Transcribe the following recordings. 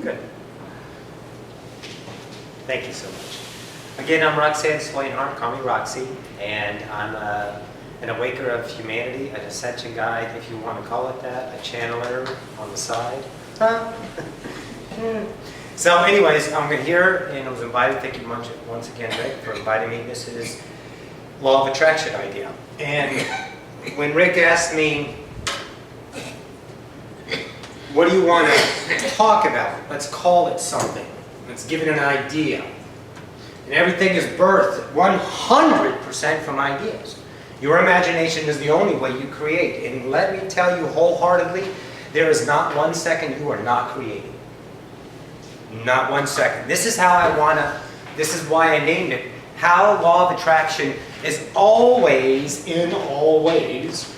Good. Thank you so much. Again, I'm Roxanne Swainhart, call me Roxie, and I'm an awaker of humanity, an ascension guide, if you want to call it that, a channeler on the side. So anyways, I'm here and I was invited, thank you once again, Rick, for inviting me. This is Law of Attraction idea. And when Rick asked me, what do you want to talk about? Let's call it something. Let's give it an idea. And everything is birthed 100% from ideas. Your imagination is the only way you create. And let me tell you wholeheartedly, there is not 1 second you are not creating. Not 1 second. This is how I want to, this is why I named it, how Law of Attraction is always, in all ways,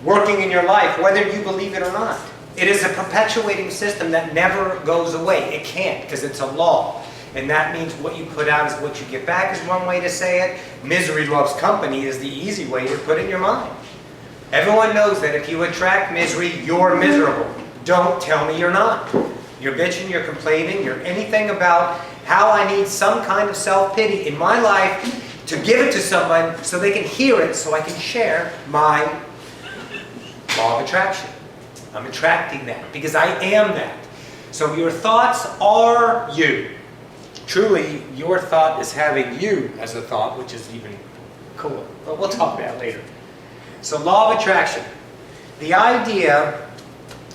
working in your life, whether you believe it or not. It is a perpetuating system that never goes away. It can't, because it's a law. And that means what you put out is what you get back is one way to say it. Misery loves company is the easy way to put it in your mind. Everyone knows that if you attract misery, you're miserable. Don't tell me you're not. You're bitching, you're complaining, you're anything about how I need some kind of self-pity in my life to give it to someone so they can hear it, so I can share my law of attraction. I'm attracting that because I am that. So your thoughts are you. Truly, your thought is having you as a thought, which is even cooler. But we'll talk about that later. So law of attraction. The idea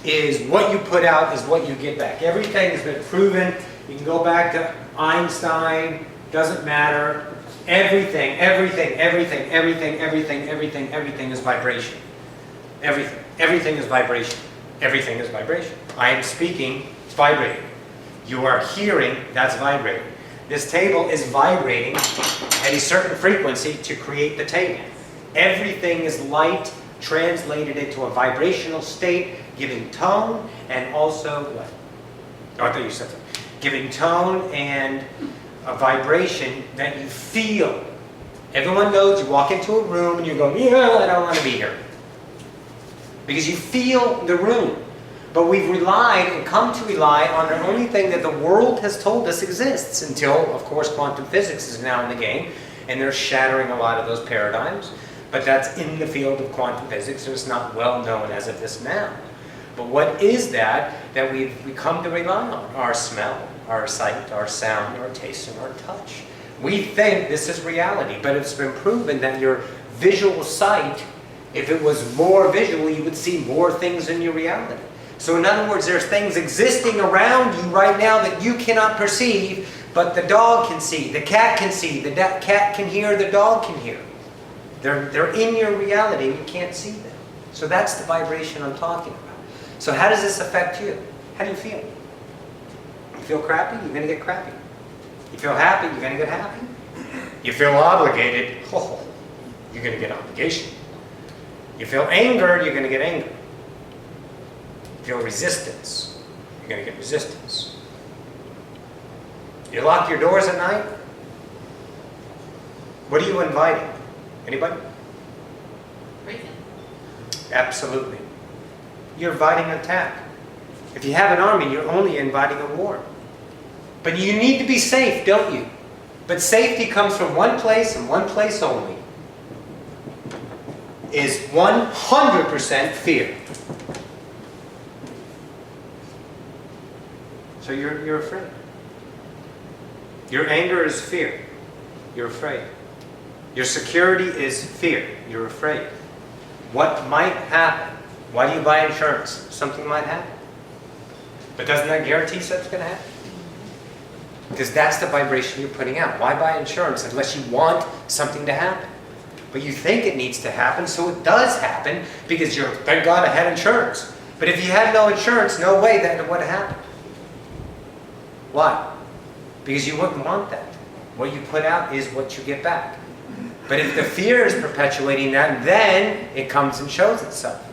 is what you put out is what you get back. Everything has been proven. You can go back to Einstein. Doesn't matter. Everything is vibration. Everything is vibration. Everything is vibration. I am speaking, it's vibrating. You are hearing, that's vibrating. This table is vibrating at a certain frequency to create the table. Everything is light translated into a vibrational state, giving tone and also what? Oh, I thought you said something. Giving tone and a vibration that you feel. Everyone knows you walk into a room and you go, yeah, I don't want to be here. Because you feel the room. But we've relied and come to rely on the only thing that the world has told us exists until, of course, quantum physics is now in the game and they're shattering a lot of those paradigms. But that's in the field of quantum physics, so it's not well known as of this now. But what is that we come to rely on? Our smell, our sight, our sound, our taste, and our touch. We think this is reality, but it's been proven that your visual sight, if it was more visual, you would see more things in your reality. So in other words, there's things existing around you right now that you cannot perceive, but the dog can see, the cat can see, the cat can hear, the dog can hear. They're in your reality and you can't see them. So that's the vibration I'm talking about. So how does this affect you? How do you feel? You feel crappy? You're going to get crappy. You feel happy? You're going to get happy. You feel obligated? Oh, you're going to get obligation. You feel anger? You're going to get anger. You feel resistance? You're going to get resistance. You lock your doors at night? What are you inviting? Anybody? Reason. Absolutely. You're inviting an attack. If you have an army, you're only inviting a war. But you need to be safe, don't you? But safety comes from one place and one place only. Is 100% fear. So you're afraid. Your anger is fear. You're afraid. Your security is fear. You're afraid. What might happen? Why do you buy insurance? Something might happen. But doesn't that guarantee something's going to happen? Because that's the vibration you're putting out. Why buy insurance unless you want something to happen? But you think it needs to happen, so it does happen because you're, thank God I had insurance. But if you had no insurance, no way that would have happened. Why? Because you wouldn't want that. What you put out is what you get back. But if the fear is perpetuating that, then it comes and shows itself.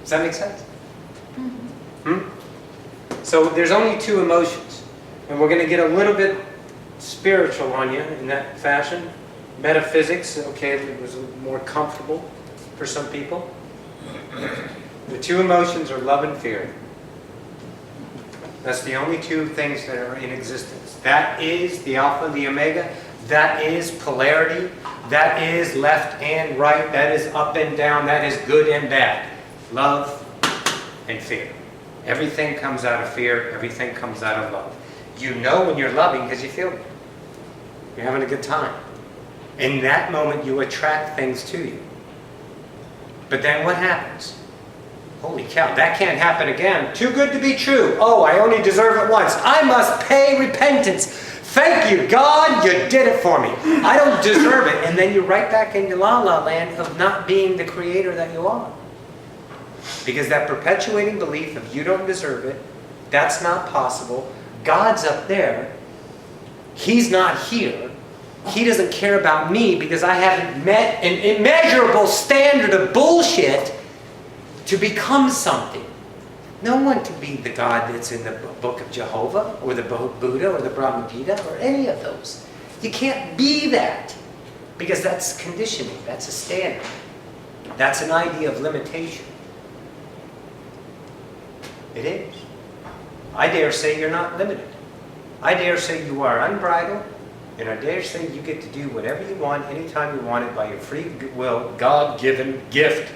Does that make sense? So there's only two emotions. And we're going to get a little bit spiritual on you in that fashion. Metaphysics, okay, it was more comfortable for some people. The two emotions are love and fear. That's the only two things that are in existence. That is the Alpha, the Omega. That is polarity. That is left and right. That is up and down. That is good and bad. Love and fear. Everything comes out of fear. Everything comes out of love. You know when you're loving because you feel good. You're having a good time. In that moment, you attract things to you. But then what happens? Holy cow, that can't happen again. Too good to be true. Oh, I only deserve it once. I must pay repentance. Thank you, God, you did it for me. I don't deserve it. And then you're right back into la-la land of not being the creator that you are. Because that perpetuating belief of you don't deserve it, that's not possible. God's up there. He's not here. He doesn't care about me because I haven't met an immeasurable standard of bullshit to become something. No one can be the God that's in the book of Jehovah or the Buddha or the Brahma Gita or any of those. You can't be that because that's conditioning. That's a standard. That's an idea of limitation. It is. I dare say you're not limited. I dare say you are unbridled, and I dare say you get to do whatever you want, anytime you want it, by your free will, God-given gift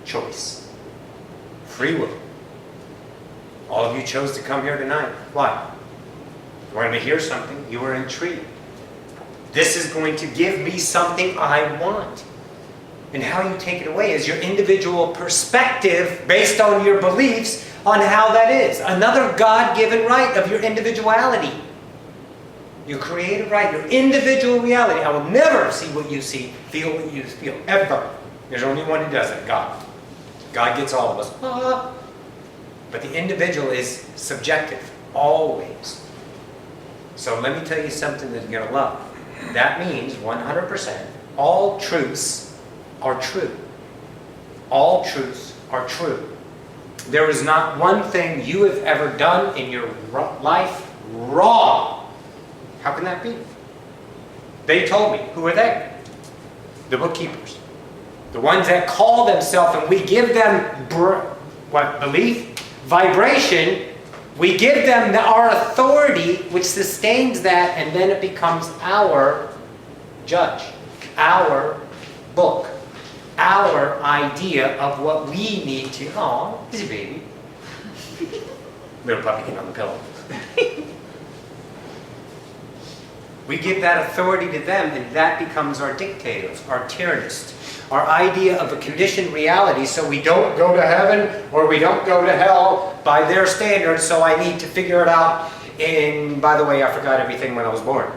choice. Free will. All of you chose to come here tonight. Why? You wanted to hear something. You were intrigued. This is going to give me something I want. And how you take it away is your individual perspective based on your beliefs on how that is. Another God-given right of your individuality. Your creative right, your individual reality. I will never see what you see, feel what you feel, ever. There's only one who does it, God. God gets all of us. But the individual is subjective, always. So let me tell you something that you're going to love. That means 100%, all truths are true. All truths are true. There is not one thing you have ever done in your life wrong. How can that be? They told me. Who are they? The bookkeepers. The ones that call themselves, and we give them belief, vibration. We give them our authority, which sustains that, and then it becomes our judge, our book, our idea of what we need to. Oh, this is a baby. Little puppy getting on the pillow. We give that authority to them, and that becomes our dictators, our tyrannists, our idea of a conditioned reality, so we don't go to heaven or we don't go to hell by their standards, so I need to figure it out. And by the way, I forgot everything when I was born.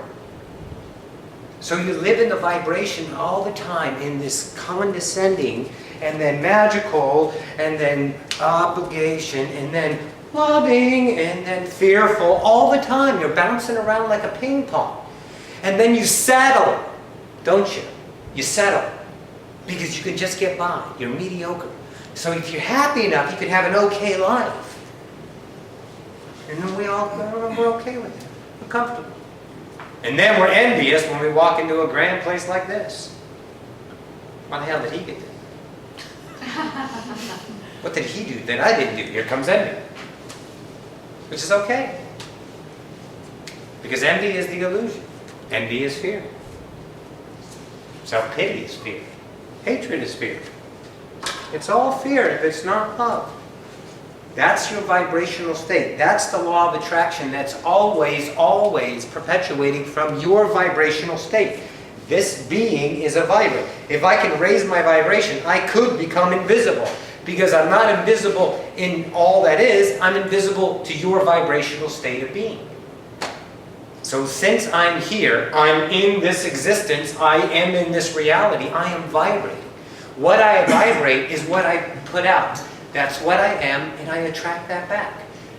So you live in the vibration all the time in this condescending and then magical and then obligation and then loving and then fearful all the time. You're bouncing around like a ping pong. And then you settle, don't you? You settle because you can just get by. You're mediocre. So if you're happy enough, you can have an okay life. And then we're okay with it. We're comfortable. And then we're envious when we walk into a grand place like this. Why the hell did he get there? What did he do that I didn't do? Here comes envy. Which is okay. Because envy is the illusion. Envy is fear. Self-pity is fear. Hatred is fear. It's all fear if it's not love. That's your vibrational state. That's the law of attraction that's always, always perpetuating from your vibrational state. This being is a vibrant. If I can raise my vibration, I could become invisible. Because I'm not invisible in all that is, I'm invisible to your vibrational state of being. So since I'm here, I'm in this existence, I am in this reality, I am vibrating. What I vibrate is what I put out. That's what I am, and I attract that back.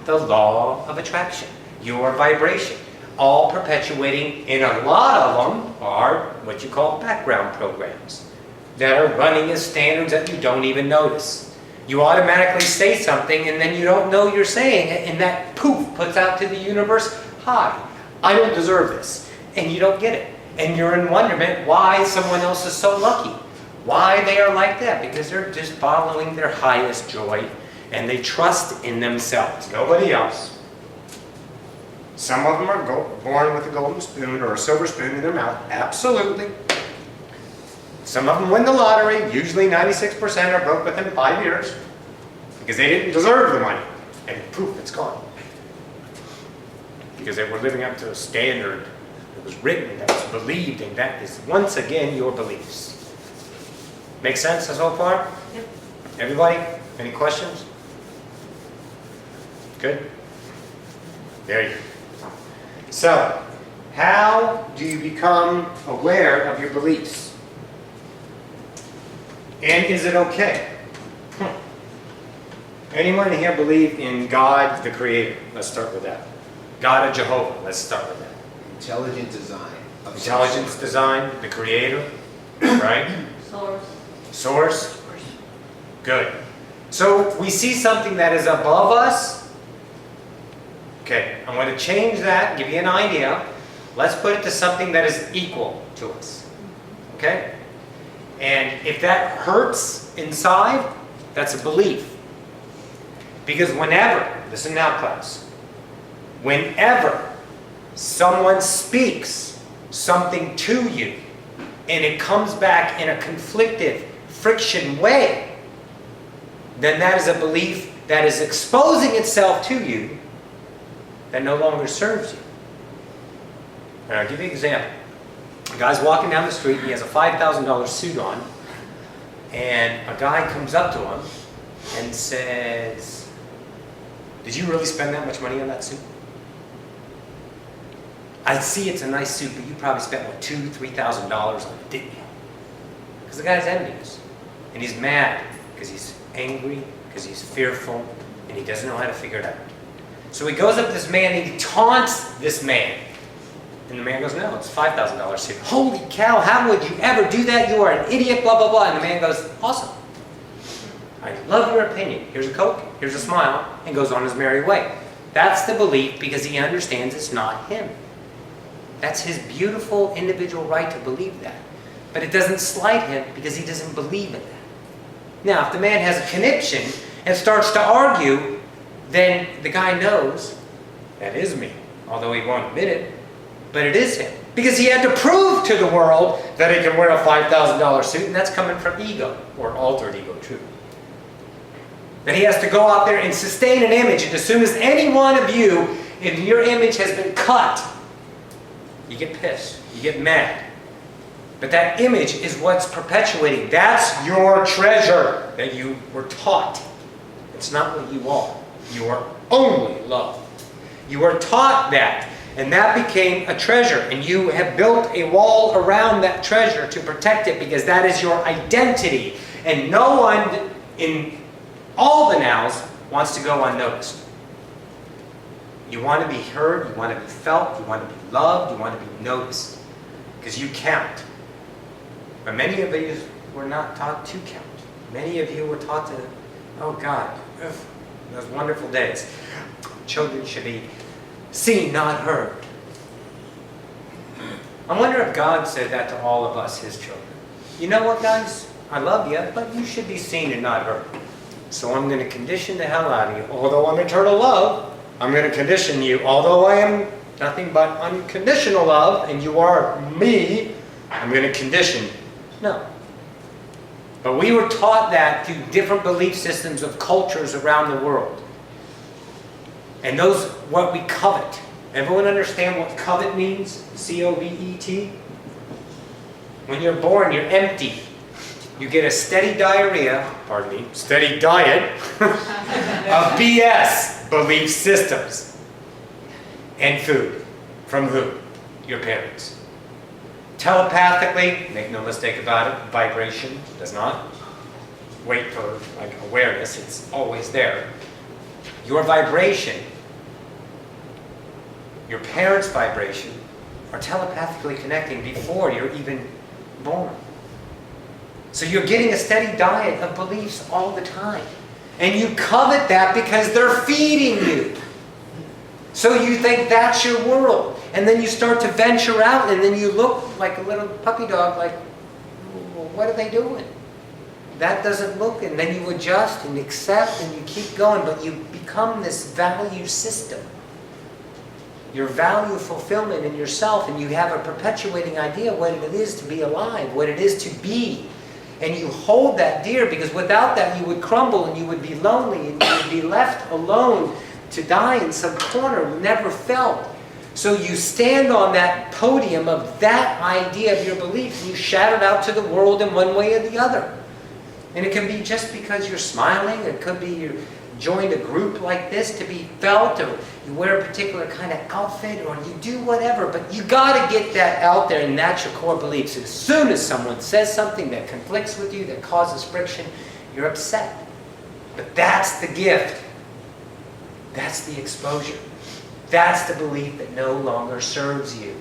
The law of attraction, your vibration. All perpetuating, and a lot of them are what you call background programs that are running as standards that you don't even notice. You automatically say something, and then you don't know you're saying it, and that poof puts out to the universe, hi, I don't deserve this. And you don't get it. And you're in wonderment why someone else is so lucky. Why they are like that? Because they're just following their highest joy and they trust in themselves, nobody else. Some of them are born with a golden spoon or a silver spoon in their mouth. Absolutely. Some of them win the lottery. Usually 96% are broke within 5 years because they didn't deserve the money. And poof, it's gone. Because they were living up to a standard that was written, that was believed, and that is once again your beliefs. Make sense so far? Yep. Everybody? Any questions? Good? There you go. So, how do you become aware of your beliefs? And is it okay? Anyone here believe in God the Creator? Let's start with that. God of Jehovah, let's start with that. Intelligent design. Intelligence design, the Creator, right? Source. Good. So we see something that is above us. Okay, I'm going to change that, give you an idea. Let's put it to something that is equal to us. Okay? And if that hurts inside, that's a belief. Because whenever, listen now class, whenever someone speaks something to you and it comes back in a conflictive, friction way, then that is a belief that is exposing itself to you that no longer serves you. And I'll give you an example. A guy's walking down the street, he has a $5,000 suit on, and a guy comes up to him and says, "Did you really spend that much money on that suit? I see it's a nice suit, but you probably spent like $2,000, $3,000 on it, didn't you?" Because the guy's envious. And he's mad because he's angry, because he's fearful, and he doesn't know how to figure it out. So he goes up to this man and he taunts this man. And the man goes, "No, it's a $5,000 suit." "Holy cow, how would you ever do that? You are an idiot, blah, blah, blah." And the man goes, "Awesome. I love your opinion. Here's a Coke, here's a smile," and goes on his merry way. That's the belief because he understands it's not him. That's his beautiful individual right to believe that. But it doesn't slight him because he doesn't believe in that. Now, if the man has a conniption and starts to argue, then the guy knows that is me, although he won't admit it, but it is him. Because he had to prove to the world that he can wear a $5,000 suit, and that's coming from ego, or altered ego, truth. That he has to go out there and sustain an image, and as soon as any one of you, if your image has been cut, you get pissed, you get mad. But that image is what's perpetuating. That's your treasure that you were taught. It's not what you are. You are only love. You were taught that. And that became a treasure. And you have built a wall around that treasure to protect it because that is your identity. And no one in all the nows wants to go unnoticed. You want to be heard, you want to be felt, you want to be loved, you want to be noticed. Because you count. But many of you were not taught to count. Many of you were taught to, oh God, ugh, those wonderful days. Children should be seen, not heard. I wonder if God said that to all of us, His children. You know what, guys? I love you, but you should be seen and not heard. So I'm going to condition the hell out of you. Although I'm eternal love, I'm going to condition you. Although I am nothing but unconditional love, and you are me, I'm going to condition you. No. But we were taught that through different belief systems of cultures around the world. And those, what we covet. Everyone understand what covet means? C-O-V-E-T? When you're born, you're empty. You get a steady diarrhea, pardon me, steady diet of BS belief systems and food. From who? Your parents. Telepathically, make no mistake about it, vibration does not wait for like awareness, it's always there. Your vibration, your parents' vibration, are telepathically connecting before you're even born. So you're getting a steady diet of beliefs all the time. And you covet that because they're feeding you. So you think that's your world. And then you start to venture out and then you look like a little puppy dog like, well, what are they doing? That doesn't look, and then you adjust and accept and you keep going, but you become this value system. your value fulfillment in yourself, and you have a perpetuating idea of what it is to be alive, what it is to be. And you hold that dear, because without that you would crumble and you would be lonely and you would be left alone to die in some corner, never felt. So you stand on that podium of that idea of your belief, and you shout it out to the world in one way or the other. And it can be just because you're smiling, it could be you joined a group like this to be felt, or you wear a particular kind of outfit, or you do whatever, but you got to get that out there, and that's your core beliefs. As soon as someone says something that conflicts with you, that causes friction, you're upset. But that's the gift. That's the exposure. That's the belief that no longer serves you.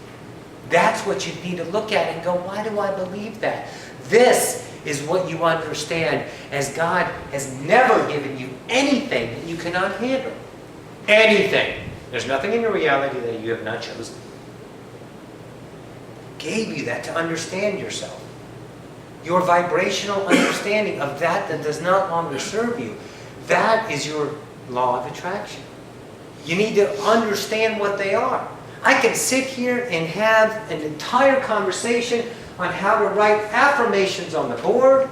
That's what you need to look at and go, why do I believe that? This is what you understand, as God has never given you anything that you cannot handle. Anything. There's nothing in your reality that you have not chosen. Gave you that to understand yourself. Your vibrational understanding of that does not longer serve you. That is your law of attraction. You need to understand what they are. I can sit here and have an entire conversation on how to write affirmations on the board,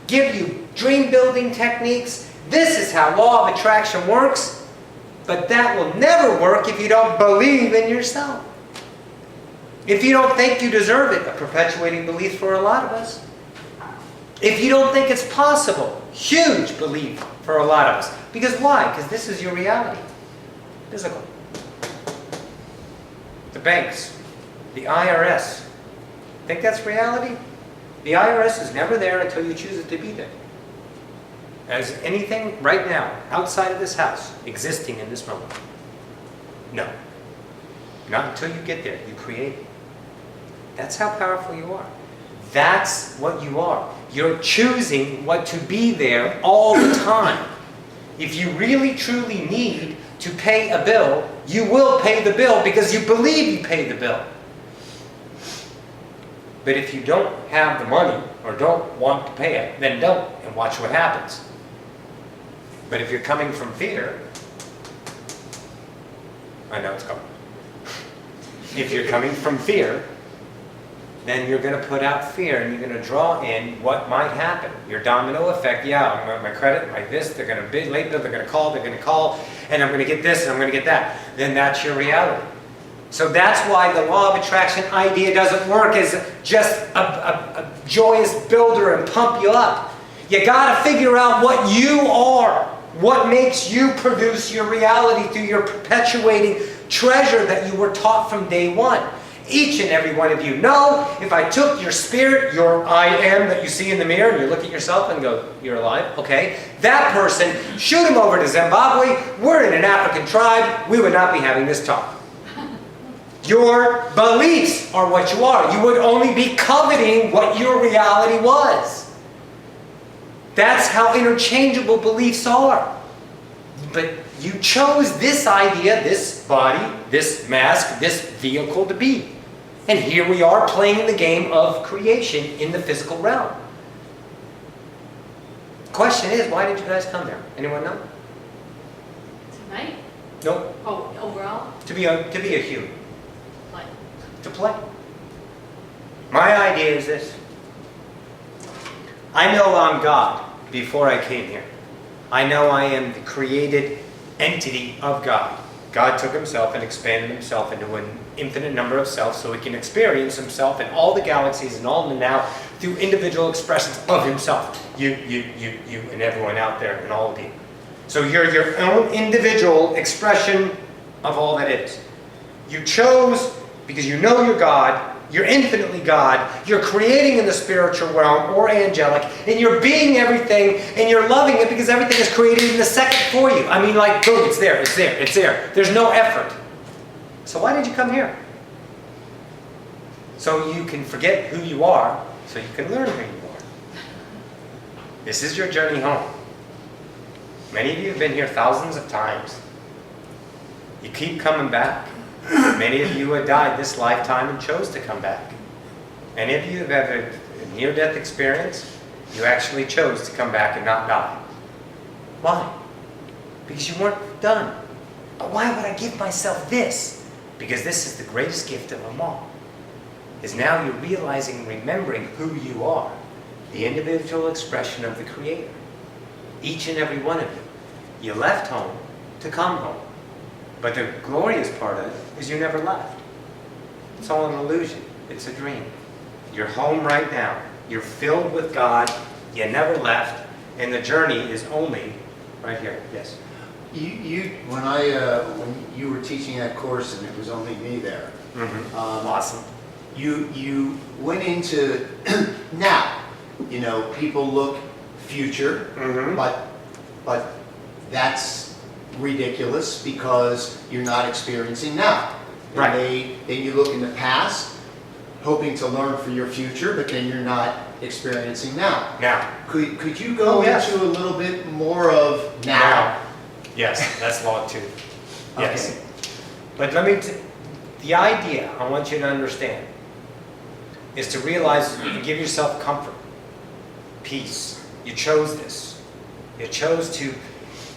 give you dream building techniques. This is how law of attraction works, but that will never work if you don't believe in yourself. If you don't think you deserve it, a perpetuating belief for a lot of us. If you don't think it's possible, huge belief for a lot of us. Because why? Because this is your reality. Physical. The banks, the IRS. Think that's reality? The IRS is never there until you choose it to be there. Is anything right now, outside of this house, existing in this moment? No. Not until you get there. You create it. That's how powerful you are. That's what you are. You're choosing what to be there all the time. If you really truly need to pay a bill, you will pay the bill because you believe you pay the bill. But if you don't have the money or don't want to pay it, then don't, and watch what happens. But if you're coming from fear, I know it's coming. If you're coming from fear, then you're going to put out fear, and you're going to draw in what might happen. Your domino effect, yeah, my credit, my this, they're going to bid late bill, they're going to call, and I'm going to get this, and I'm going to get that. Then that's your reality. So that's why the law of attraction idea doesn't work as just a joyous builder and pump you up. You got to figure out what you are, what makes you produce your reality through your perpetuating treasure that you were taught from day one. Each and every one of you know, if I took your spirit, your I am that you see in the mirror, and you look at yourself and go, you're alive, okay? That person, shoot him over to Zimbabwe, we're in an African tribe, we would not be having this talk. Your beliefs are what you are. You would only be coveting what your reality was. That's how interchangeable beliefs are. But you chose this idea, this body, this mask, this vehicle to be. And here we are playing the game of creation in the physical realm. Question is, why did you guys come here? Anyone know? Tonight? Nope. Oh, overall? To be a human. Like, To play. My idea is this. I know I'm God before I came here. I know I am the created entity of God. God took himself and expanded himself into an infinite number of selves so he can experience himself in all the galaxies and all the now through individual expressions of himself. You, and everyone out there and all of you. So you're your own individual expression of all that is. You chose because you know you're God, you're infinitely God, you're creating in the spiritual realm or angelic, and you're being everything, and you're loving it because everything is created in a second for you. I mean, like, boom, it's there, it's there, it's there. There's no effort. So why did you come here? So you can forget who you are, so you can learn who you are. This is your journey home. Many of you have been here thousands of times. You keep coming back. Many of you have died this lifetime and chose to come back. Many of you have had a near-death experience. You actually chose to come back and not die. Why? Because you weren't done. But why would I give myself this? Because this is the greatest gift of them all. Is now you're realizing and remembering who you are. The individual expression of the Creator. Each and every one of you. You left home to come home. But the glorious part of it is you never left. It's all an illusion. It's a dream. You're home right now. You're filled with God. You never left. And the journey is only right here. Yes? When you were teaching that course and it was only me there, Awesome. you went into now. You know, people look future, but that's ridiculous because you're not experiencing now. And Right. then you look in the past, hoping to learn for your future, but then you're not experiencing now. Now. Could you go Yes. into a little bit more of now? Yes, that's log 2. Yes. Okay. But the idea I want you to understand is to realize and give yourself comfort, peace. You chose this. You chose to,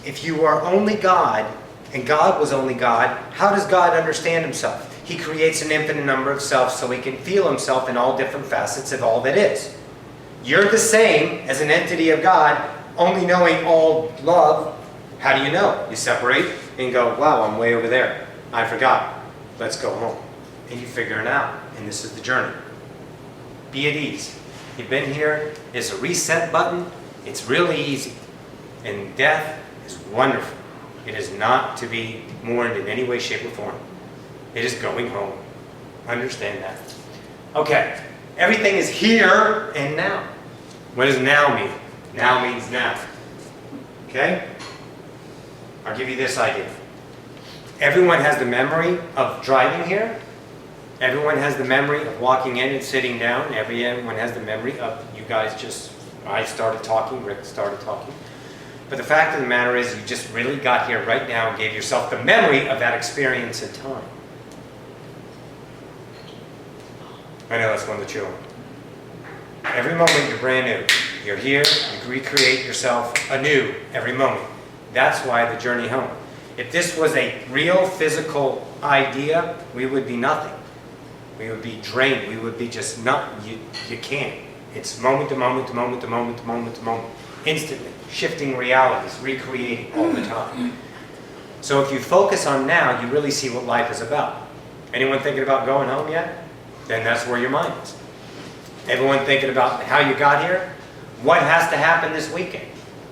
if you are only God, and God was only God, how does God understand himself? He creates an infinite number of selves so he can feel himself in all different facets of all that is. You're the same as an entity of God, only knowing all love. How do you know? You separate and go, wow, I'm way over there. I forgot. Let's go home. And you figure it out. And this is the journey. Be at ease. You've been here. It's a reset button. It's really easy. And death is wonderful. It is not to be mourned in any way, shape, or form. It is going home. Understand that. Okay. Everything is here and now. What does now mean? Now means now. Okay? I'll give you this idea. Everyone has the memory of driving here. Everyone has the memory of walking in and sitting down. Everyone has the memory of you guys I started talking, Rick started talking. But the fact of the matter is you just really got here right now and gave yourself the memory of that experience in time. I know that's one of the children. Every moment you're brand new. You're here, you recreate yourself anew every moment. That's why the journey home. If this was a real physical idea, we would be nothing. We would be drained. We would be just not, you can't. It's moment to moment to moment to moment to moment to moment. Instantly. Shifting realities, recreating all the time. So if you focus on now, you really see what life is about. Anyone thinking about going home yet? Then that's where your mind is. Everyone thinking about how you got here? What has to happen this weekend?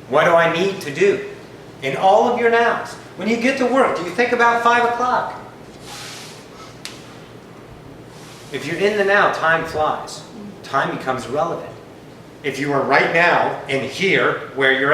What do I need to do? In all of your nows. When you get to work, do you think about 5 o'clock? If you're in the now, time flies. Time becomes relevant. If you are right now and here where you're